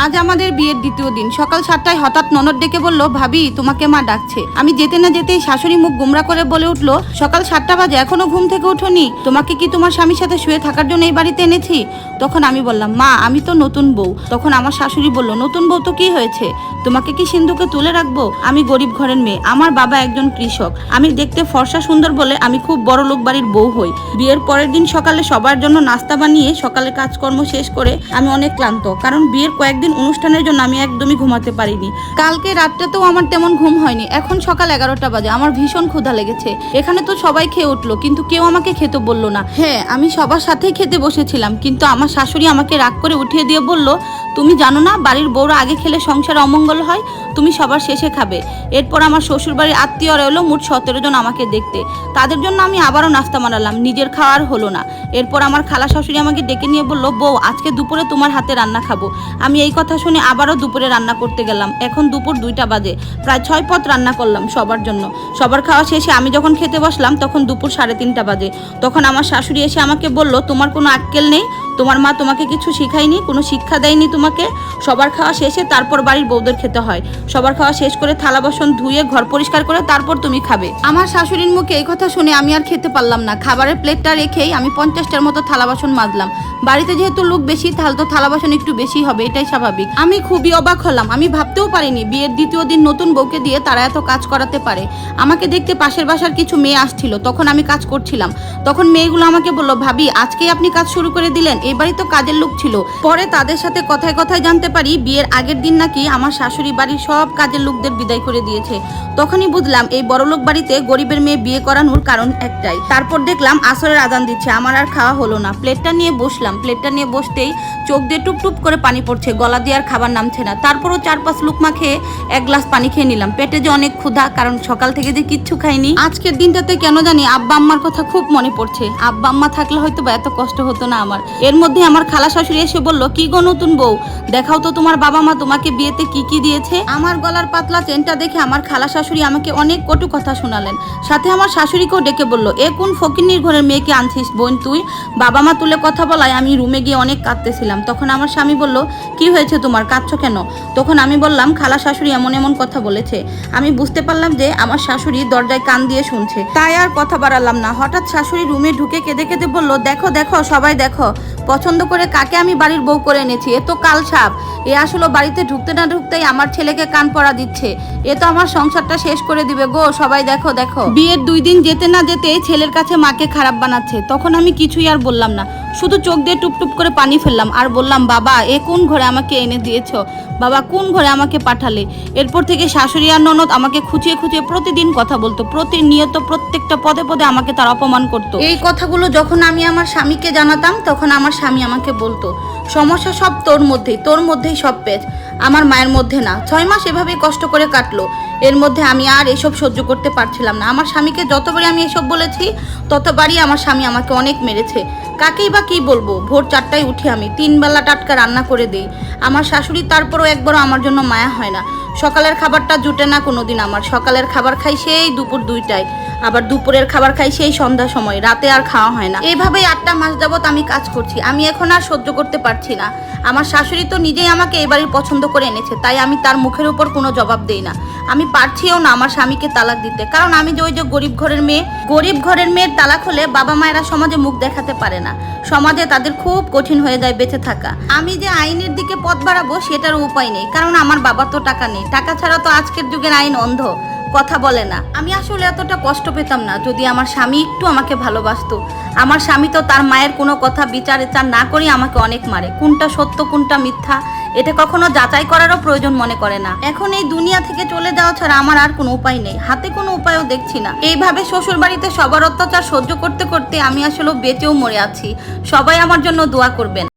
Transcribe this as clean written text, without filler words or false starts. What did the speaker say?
আজ আমাদের বিয়ের দ্বিতীয় দিন। সকাল 7টায় হঠাৎ ননদ ডেকে বলল, ভাবি তোমাকে মা ডাকছে। আমি যেতে না যেতেই শাশুড়ি মুখ গুমরা করে বলে উঠল, সকাল 7টা বাজে এখনো ঘুম থেকে উঠোনি? তোমাকে কি তোমার স্বামীর সাথে শুয়ে থাকার জন্য এই বাড়িতে এনেছি? তখন আমি বললাম, মা আমি তো নতুন বউ। তখন আমার শাশুড়ি বলল, নতুন বউ তো কি হয়েছে, তোমাকে কি সিন্ধুকে তুলে রাখবো? আমি গরিব ঘরের মেয়ে, আমার বাবা একজন কৃষক, আমি দেখতে ফর্সা সুন্দর বলে আমি খুব বড় লোক বাড়ির বউ হই। বিয়ের পরের দিন সকালে সবার জন্য নাস্তা বানিয়ে সকালে কাজকর্ম শেষ করে আমি অনেক ক্লান্ত, কারণ বিয়ের কয়েকদিন অনুষ্ঠানের জন্য আমি একদমই ঘুমাতে পারিনি। কালকে রাত্রেতেও আমার তেমন ঘুম হয়নি। এখন সকাল 11টা বাজে, আমার ভীষণ ক্ষুধা লেগেছে। এখানে তো সবাই খেয়ে উঠলো, কিন্তু কেউ আমাকে খেতে বললো না। হ্যাঁ, আমি সবার সাথেই খেতে বসেছিলাম, কিন্তু আমার শাশুড়ি আমাকে রাগ করে উঠিয়ে দিয়ে বলল, তুমি জানো না বাড়ির বউরা আগে খেলে সংসারে অমঙ্গল হয়, তুমি সবার শেষে খাবে। এরপর আমার শ্বশুর বাড়ির আত্মীয়রা এলো মোট 17 জন আমাকে দেখতে। তাদের জন্য আমি আবারও নাস্তা বানালাম, নিজের খাওয়ার হলো না। এরপর আমার খালা শাশুড়ি আমাকে ডেকে নিয়ে বলল, বউ আজকে দুপুরে তোমার হাতে রান্না খাবো। আমি এই কথা শুনে আবারও দুপুরে রান্না করতে গেলাম। এখন দুপুর 2টা বাজে, প্রায় 6 পদ রান্না করলাম সবার জন্য। সবার খাওয়া শেষে আমি যখন খেতে বসলাম তখন দুপুর 3:30টা বাজে। তখন আমার শাশুড়ি এসে আমাকে বলল, তোমার কোনো আক্কেল নেই? তোমার মা তোমাকে কিছু শিখায়নি, কোনো শিক্ষা দেয়নি তোমাকে? সবার খাওয়া শেষে তারপর বাড়ির বউদের খেতে হয়। সবার খাওয়া শেষ করে থালা বাসন ধুয়ে ঘর পরিষ্কার করে তারপর তুমি খাবে। আমার শাশুড়ির মুখে এই কথা শুনে আমি আর খেতে পারলাম না। খাবারের প্লেটটা রেখেই আমি 50টার মতো থালা বাসন মাজলাম। বাড়িতে যেহেতু লোক বেশি, তাহলে তো থালা বাসন একটু বেশি হবে, এটাই স্বাভাবিক। আমি খুবই অবাক হলাম। আমি ভাবতেও পারিনি বিয়ের দ্বিতীয় দিন নতুন বউকে দিয়ে তারা এত কাজ করাতে পারে। আমাকে দেখতে পাশের বাসার কিছু মেয়ে আসছিল, তখন আমি কাজ করছিলাম। তখন মেয়েগুলো আমাকে বলল, ভাবি আজকেই আপনি কাজ শুরু করে দিলেন? এই বাড়ি তো কাজের লোক ছিল। পরে তাদের সাথে কথায় কথায় জানতে পারি বিয়ের আগের দিন নাকি আমার শাশুড়ি বাড়ির সব কাজের লোকদের বিদায় করে দিয়েছে। তখনই বুঝলাম এই বড়লোক বাড়িতে গরিবের মেয়ে বিয়ে করানোর কারণ একটাই। তারপর দেখলাম আসরের আজান দিচ্ছে, আমার আর খাওয়া হলো না। প্লেটটা নিয়ে বসলাম। প্লেটটা নিয়ে বসতেই চোখ দিয়ে টুপ টুপ করে পানি পড়ছে, গলা দিয়ে আর খাবার নামছে না। তারপরও 4-5 লুকমা খেয়ে 1 গ্লাস পানি খেয়ে নিলাম। পেটে যে অনেক ক্ষুধা, কারণ সকাল থেকে যে কিচ্ছু খাইনি। আজকের দিনটাতে কেন জানি আব্বা আম্মার কথা খুব মনে পড়ছে। আব্বা আম্মা থাকলে হয়তো বা এত কষ্ট হতো না আমার। এর মধ্যে আমার খালা শাশুড়ি এসে বলল, কি গো নতুন বউ, দেখাও তো তোমার বাবা মা তোমাকে বিয়েতে কি কি দিয়েছে। আমার গলার পাতলা চেনটা দেখে আমার খালা শাশুড়ি আমাকে অনেক কটু কথা শোনালেন। সাথে আমার শাশুড়িকেও ডেকে বলল, এ কোন ফকিন্নির ঘরের মেয়েকে আনছিস বোন তুই? বাবা মা তুলে কথা বলায় আমি রুমে গিয়ে অনেক কাঁদতেছিলাম। তখন আমার স্বামী বলল, কি হয়েছে তোমার, কাঁদছো কেন? তখন আমি বললাম, খালা শাশুড়ি এমন এমন কথা বলেছে। আমি বুঝতে পারলাম যে আমার শাশুড়ি দরজায় কান দিয়ে শুনছে, তাই আর কথা বাড়ালাম না। হঠাৎ শাশুড়ি রুমে ঢুকে কেঁদে কেঁদে বলল, দেখো দেখো সবাই দেখো, পছন্দ করে কাকে আমি বাড়ির বউ করে এনেছি। এ তো কাল সাপ, এ আসলে বাড়িতে ঢুকতে না ঢুকতেই আমার ছেলেকে কান পড়া দিচ্ছে। এ তো আমার সংসারটা শেষ করে দিবে গো, সবাই দেখো দেখো। বিয়ের 2 দিন যেতে না যেতে ছেলের কাছে মাকে খারাপ বানাচ্ছে। তখন আমি কিছুই আর বললাম না, শুধু চোখ দিয়ে টুপটুপ করে পানি ফেললাম আর বললাম, বাবা এ কোন ঘরে আমাকে এনে দিয়েছো? বাবা কোন ঘরে আমাকে পাঠালে? এরপর থেকে শাশুড়ি আর ননদ আমাকে খুঁচিয়ে খুঁচিয়ে প্রতিদিন কথা বলতো, প্রতিনিয়ত প্রত্যেকটা পদে পদে আমাকে তার অপমান করতো। এই কথাগুলো যখন আমি আমার স্বামীকে জানাতাম তখন আমার স্বামী আমাকে বলতো, সমস্যা সব তোর মধ্যেই সব পেচ, আমার মায়ের মধ্যে না। 6 মাস এভাবেই কষ্ট করে কাটলো। এর মধ্যে আমি আর এসব সহ্য করতে পারছিলাম না। আমার স্বামীকে যতবারই আমি এসব বলেছি ততবারই আমার স্বামী আমাকে অনেক মেরেছে। কাকেই বা কি বলবো, ভোর 4টায় উঠে আমি 3 বেলা টাটকা রান্না করে দিই। আমার শাশুড়ি তারপরও একবারও আমার জন্য মায়া হয় না। সকালের খাবারটা জুটে না কোনোদিন আমার। সকালের খাবার খাই সেই দুপুর 2টায়, আবার দুপুরের খাবার খাই সেই সন্ধ্যা সময়, রাতে আর খাওয়া হয় না। এইভাবেই 8টা মাস যাবত আমি কাজ করছি। আমি এখন আর সহ্য করতে পারছি না। আমার শাশুড়ি তো নিজেই আমাকে এই বাড়ির পছন্দ করে এনেছে, তাই আমি তার মুখের উপর কোনো জবাব দেই না। আমি পারছিও না আমার স্বামীকে তালাক দিতে, কারণ আমি যে ওই যে গরিব ঘরের মেয়ের তালাক হলে বাবা মায়েরা সমাজে মুখ দেখাতে পারে না। সমাজে তাদের খুব কঠিন হয়ে যায় বেঁচে থাকা। আমি যে আইনের দিকে পথ বাড়াবো সেটার উপায় নেই, কারণ আমার বাবার তো টাকা নেই। টাকা ছাড়া তো আজকের যুগের আইন অন্ধ, কথা বলে না। আমি আসলে এতটা কষ্ট পেতাম না যদি আমার স্বামী একটু আমাকে ভালোবাসতো। আমার স্বামী তো তার মায়ের কোনো কথা বিচার না করে আমাকে অনেক মারে। কোনটা সত্য কোনটা মিথ্যা এটা কখনো যাচাই করারও প্রয়োজন মনে করে না। এখন এই দুনিয়া থেকে চলে যাওয়া ছাড়া আমার আর কোনো উপায় নেই, হাতে কোনো উপায়ও দেখছি না। এইভাবে শ্বশুর বাড়িতে সবার অত্যাচার সহ্য করতে করতে আমি আসলে বেঁচেও মরে আছি। সবাই আমার জন্য দোয়া করবেন।